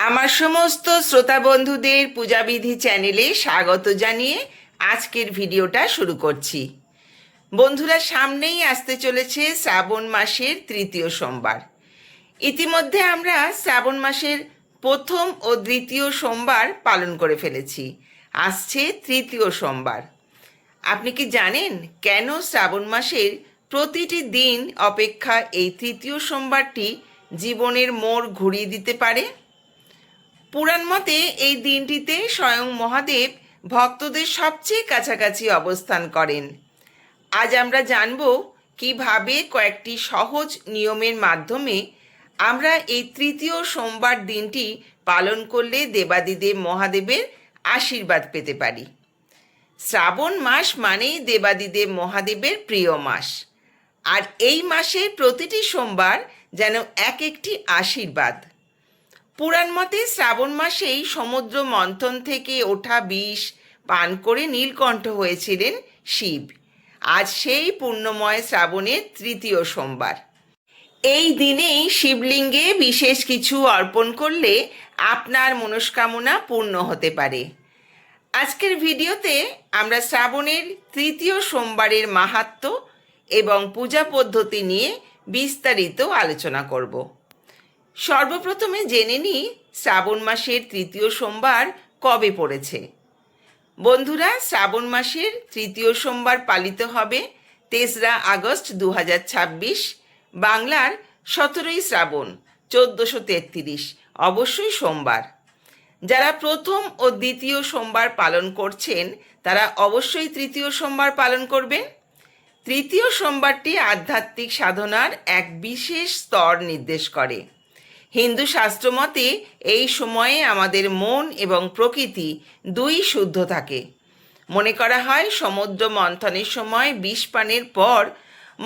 আমার সমস্ত শ্রোতা বন্ধুদের পূজাবিধি চ্যানেলে স্বাগত জানিয়ে আজকের ভিডিওটা শুরু করছি। বন্ধুরা, সামনেই আসতে চলেছে শ্রাবণ মাসের তৃতীয় সোমবার। ইতিমধ্যে আমরা শ্রাবণ মাসের প্রথম ও দ্বিতীয় সোমবার পালন করে ফেলেছি। আসছে তৃতীয় সোমবার। আপনি কি জানেন কেন শ্রাবণ মাসের প্রতিটি দিন অপেক্ষা এই তৃতীয় সোমবারটি জীবনের মোড় ঘুরিয়ে দিতে পারে? পুরাণ মতে এই দিনটিতে স্বয়ং মহাদেব ভক্তদের সবচেয়ে কাছাকাছি অবস্থান করেন। আজ আমরা জানব কিভাবে কয়েকটি সহজ নিয়মের মাধ্যমে আমরা এই তৃতীয় সোমবার দিনটি পালন করলে দেবাদিদেব মহাদেবের আশীর্বাদ পেতে পারি। শ্রাবণ মাস মানেই দেবাদিদেব মহাদেবের প্রিয় মাস, আর এই মাসের প্রতিটি সোমবার যেন এক একটি আশীর্বাদ। পুরাণ মতে শ্রাবণ মাসেই সমুদ্র মন্থন থেকে ওঠা বিষ পান করে নীলকণ্ঠ হয়েছিলেন শিব। আজ সেই পুণ্যময় শ্রাবণের তৃতীয় সোমবার। এই দিনেই শিবলিঙ্গে বিশেষ কিছু অর্পণ করলে আপনার মনস্কামনা পূর্ণ হতে পারে। আজকের ভিডিওতে আমরা শ্রাবণের তৃতীয় সোমবারের মাহাত্ম্য এবং পূজা পদ্ধতি নিয়ে বিস্তারিত আলোচনা করব। সর্বপ্রথমে জেনে নিই শ্রাবণ মাসের তৃতীয় সোমবার কবে পড়েছে। বন্ধুরা, শ্রাবণ মাসের তৃতীয় সোমবার পালিত হবে 3রা আগস্ট 2026, বাংলার 17ই শ্রাবণ 1433, অবশ্যই সোমবার। যারা প্রথম ও দ্বিতীয় সোমবার পালন করছেন তারা অবশ্যই তৃতীয় সোমবার পালন করবেন। তৃতীয় সোমবারটি আধ্যাত্মিক সাধনার এক বিশেষ স্তর নির্দেশ করে। হিন্দু শাস্ত্র মতে এই সময়ে আমাদের মন এবং প্রকৃতি দুই শুদ্ধ থাকে। মনে করা হয় সমুদ্র মন্থনের সময় বিষ পানের পর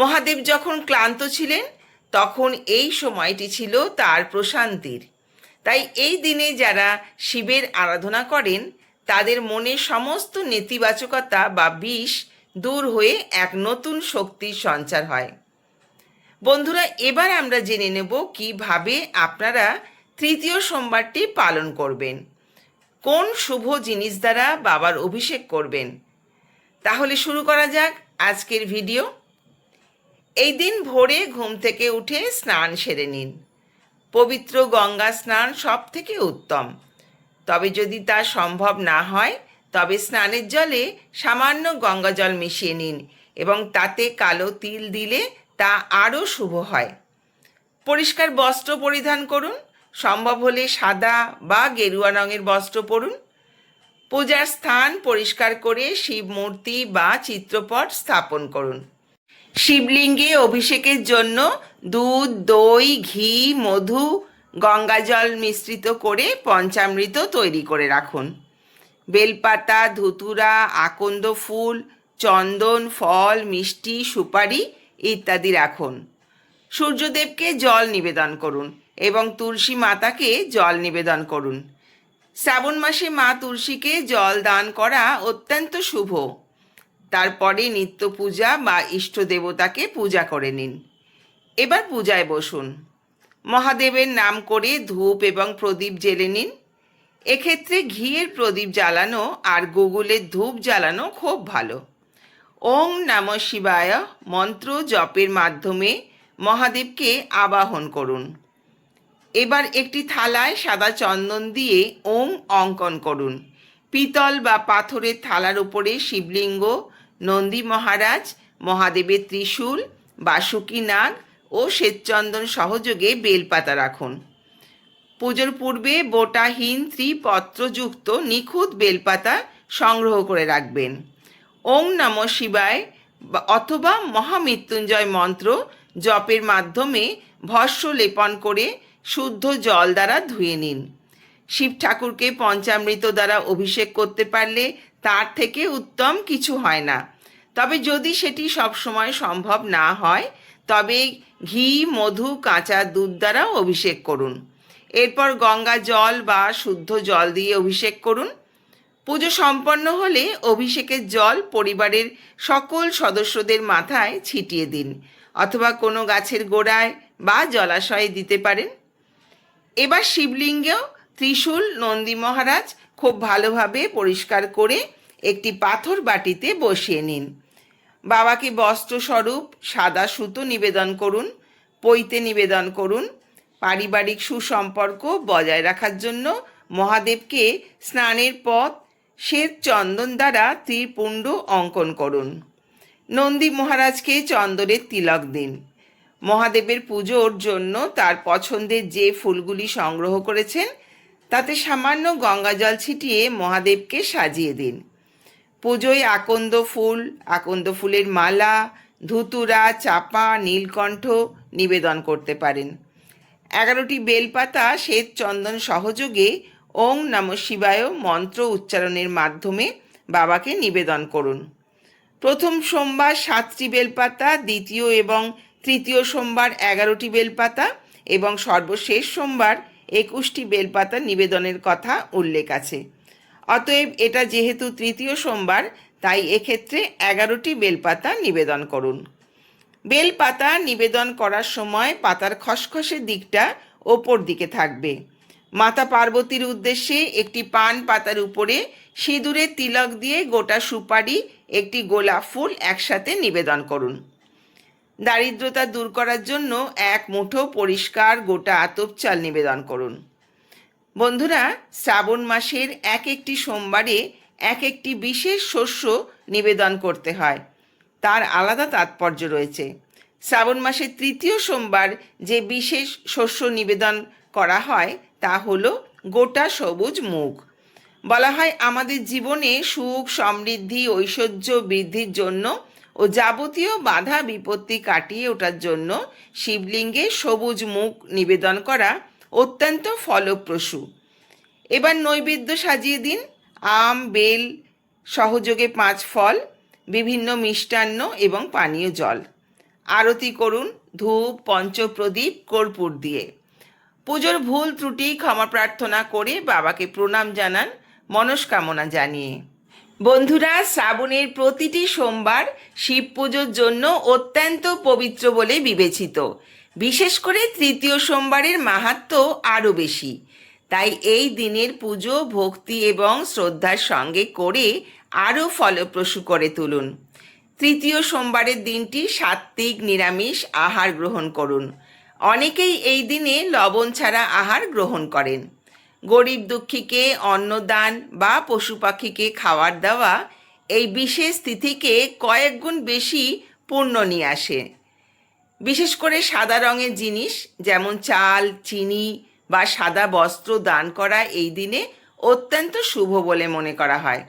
মহাদেব যখন ক্লান্ত ছিলেন তখন এই সময়টি ছিল তার প্রশান্তির। তাই এই দিনে যারা শিবের আরাধনা করেন তাদের মনে সমস্ত নেতিবাচকতা বা বিষ দূর হয়ে এক নতুন শক্তির সঞ্চার হয়। বন্ধুরা, এবার আমরা জেনে নেব কিভাবে আপনারা তৃতীয় সোমবারটি পালন করবেন, কোন শুভ জিনিস দ্বারা বাবার অভিষেক করবেন। তাহলে শুরু করা যাক আজকের ভিডিও। এই দিন ভোরে ঘুম থেকে উঠে স্নান সেরে নিন। পবিত্র গঙ্গা স্নান সব থেকে উত্তম। তবে যদি তা সম্ভব না হয় তবে স্নানের জলে সামান্য গঙ্গা জল মিশিয়ে নিন এবং তাতে কালো তিল দিলে তা আরও শুভ হয়। পরিষ্কার বস্ত্র পরিধান করুন, সম্ভব হলে সাদা বা গেরুয়া রঙের বস্ত্র পরুন। পূজার স্থান পরিষ্কার করে শিব মূর্তি বা চিত্রপট স্থাপন করুন। শিবলিঙ্গে অভিষেকের জন্য দুধ, দই, ঘি, মধু, গঙ্গাজল মিশ্রিত করে পঞ্চামৃত তৈরি করে রাখুন। বেলপাতা, ধুতুরা, আকন্দ ফুল, চন্দন, ফল, মিষ্টি, সুপারি ইত্যাদি রাখুন। সূর্যদেবকে জল নিবেদন করুন এবং তুলসী মাতাকে জল নিবেদন করুন। শ্রাবণ মাসে মা তুলসীকে জল দান করা অত্যন্ত শুভ। তারপরে নিত্য পূজা বা ইষ্ট দেবতাকে পূজা করে নিন। এবার পূজায় বসুন। মহাদেবের নাম করে ধূপ এবং প্রদীপ জ্বেলে নিন। এক্ষেত্রে ঘিয়ের প্রদীপ জ্বালানো আর গুগুলের ধূপ জ্বালানো খুব ভালো। ওং নমঃ শিবায় মন্ত্র জপের মাধ্যমে মহাদেবকে আবাহন করুন। এবার একটি থালায় সাদা চন্দন দিয়ে ওং অঙ্কন করুন। পিতল বা পাথরের থালার উপরে শিবলিঙ্গ, নন্দী মহারাজ, মহাদেবের ত্রিশূল, বাসুকী নাগ ও শ্বেতচন্দন সহযোগে বেলপাতা রাখুন। পুজোর পূর্বে বোটাহীন ত্রিপত্রযুক্ত নিখুঁত বেলপাতা সংগ্রহ করে রাখবেন। ওং নমঃ শিবায় অথবা মহামৃত্যুঞ্জয় মন্ত্র জপের মাধ্যমে ভস্ম লেপন করে শুদ্ধ জল দ্বারা ধুয়ে নিন। শিব ঠাকুরকে পঞ্চামৃত দ্বারা অভিষেক করতে পারলে তার থেকে উত্তম কিছু হয় না। তবে যদি সেটি সবসময় সম্ভব না হয় তবে ঘি, মধু, কাঁচা দুধ দ্বারা অভিষেক করুন। এরপর গঙ্গা জল বা শুদ্ধ জল দিয়ে অভিষেক করুন। পুজো সম্পন্ন হলে অভিষেকের জল পরিবারের সকল সদস্যদের মাথায় ছিটিয়ে দিন অথবা কোনো গাছের গোড়ায় বা জলাশয়ে দিতে পারেন। এবার শিবলিঙ্গেও ত্রিশূল নন্দী মহারাজ খুব ভালোভাবে পরিষ্কার করে একটি পাথর বাটিতে বসিয়ে নিন। বাবাকে বস্ত্রস্বরূপ সাদা সুতো নিবেদন করুন, পৈতে নিবেদন করুন। পারিবারিক সুসম্পর্ক বজায় রাখার জন্য মহাদেবকে স্নানের পথ শ্বেত চন্দন দ্বারা ত্রিপুণ্ড অঙ্কন করুন। নন্দী মহারাজকে চন্দনের তিলক দিন। মহাদেবের পুজোর জন্য তার পছন্দের যে ফুলগুলি সংগ্রহ করেছেন তাতে সামান্য গঙ্গাজল ছিটিয়ে মহাদেবকে সাজিয়ে দিন। পুজোয় আকন্দ ফুলের মালা, ধুতুরা, চাপা, নীলকণ্ঠ নিবেদন করতে পারেন। 11টি বেলপাতা শ্বেত চন্দন সহযোগে ওং নমঃ শিবায় মন্ত্র উচ্চারণের মাধ্যমে বাবাকে নিবেদন করুন। প্রথম সোমবার 7টি বেলপাতা, দ্বিতীয় এবং তৃতীয় সোমবার 11টি বেলপাতা এবং সর্বশেষ সোমবার 21টি বেলপাতা নিবেদনের কথা উল্লেখ আছে। অতএব এটা যেহেতু তৃতীয় সোমবার, তাই এক্ষেত্রে 11টি বেলপাতা নিবেদন করুন। বেলপাতা নিবেদন করার সময় পাতার খসখসে দিকটা ওপর দিকে থাকবে। মাতা পার্বতীর উদ্দেশ্যে একটি পান পাতার উপরে সিঁদুরের তিলক দিয়ে গোটা সুপারি, একটি গোলাপ ফুল একসাথে নিবেদন করুন। দারিদ্রতা দূর করার জন্য 1 মুঠো পরিষ্কার গোটা আতপ চাল নিবেদন করুন। বন্ধুরা, শ্রাবণ মাসের এক একটি সোমবারে এক একটি বিশেষ শস্য নিবেদন করতে হয়, তার আলাদা তাৎপর্য রয়েছে। শ্রাবণ মাসের তৃতীয় সোমবার যে বিশেষ শস্য নিবেদন করা হয় তা হলো গোটা সবুজ মুগ। বলা হয় আমাদের জীবনে সুখ, সমৃদ্ধি, ঐশ্বর্য বৃদ্ধির জন্য ও যাবতীয় বাধা বিপত্তি কাটিয়ে ওঠার জন্য শিবলিঙ্গে সবুজ মুগ নিবেদন করা অত্যন্ত ফলপ্রসূ। এবার নৈবেদ্য সাজিয়ে দিন। আম, বেল সহযোগে 5 ফল, বিভিন্ন মিষ্টান্ন এবং পানীয় জল। আরতি করুন ধূপ, পঞ্চপ্রদীপ, কর্পূর দিয়ে। পুজোর ভুল ত্রুটি ক্ষমা প্রার্থনা করে বাবাকে প্রণাম জানান মনস্কামনা জানিয়ে। বন্ধুরা, শ্রাবণের প্রতিটি সোমবার শিব পুজোর জন্য অত্যন্ত পবিত্র বলে বিবেচিত। বিশেষ করে তৃতীয় সোমবারের মাহাত্ম্য আরও বেশি। তাই এই দিনের পুজো ভক্তি এবং শ্রদ্ধার সঙ্গে করে আরও ফলপ্রসূ করে তুলুন। তৃতীয় সোমবারের দিনটি সাত্ত্বিক নিরামিষ আহার গ্রহণ করুন। অনেকেই এই দিনে লবণ ছাড়া আহার গ্রহণ করেন। গরিব দুঃখীকে অন্নদান বা পশু পাখিকে খাবার দেওয়া এই বিশেষ তিথিকে কয়েক গুণ বেশি পুণ্য নিয়ে আসে। বিশেষ করে সাদা রঙের জিনিস যেমন চাল, চিনি বা সাদা বস্ত্র দান করা এই দিনে অত্যন্ত শুভ বলে মনে করা হয়।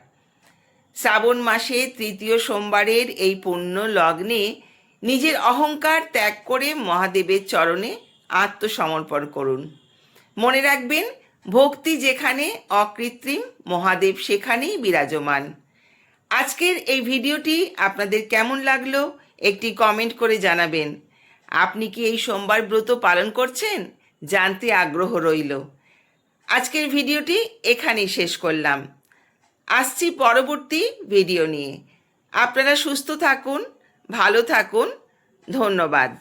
শ্রাবণ মাসে তৃতীয় সোমবারের এই পুণ্য লগ্নে নিজের অহংকার ত্যাগ করে মহাদেবের চরণে আত্মসমর্পণ করুন। মনে রাখবেন, ভক্তি যেখানে অকৃত্রিম, মহাদেব সেখানেই বিরাজমান। আজকের এই ভিডিওটি আপনাদের কেমন লাগলো একটি কমেন্ট করে জানাবেন। আপনি কি এই সোমবার ব্রত পালন করছেন? জানতে আগ্রহ রইল। আজকের ভিডিওটি এখানেই শেষ করলাম। আসছি পরবর্তী ভিডিও নিয়ে। আপনারা সুস্থ থাকুন, ভালো থাকুন। ধন্যবাদ।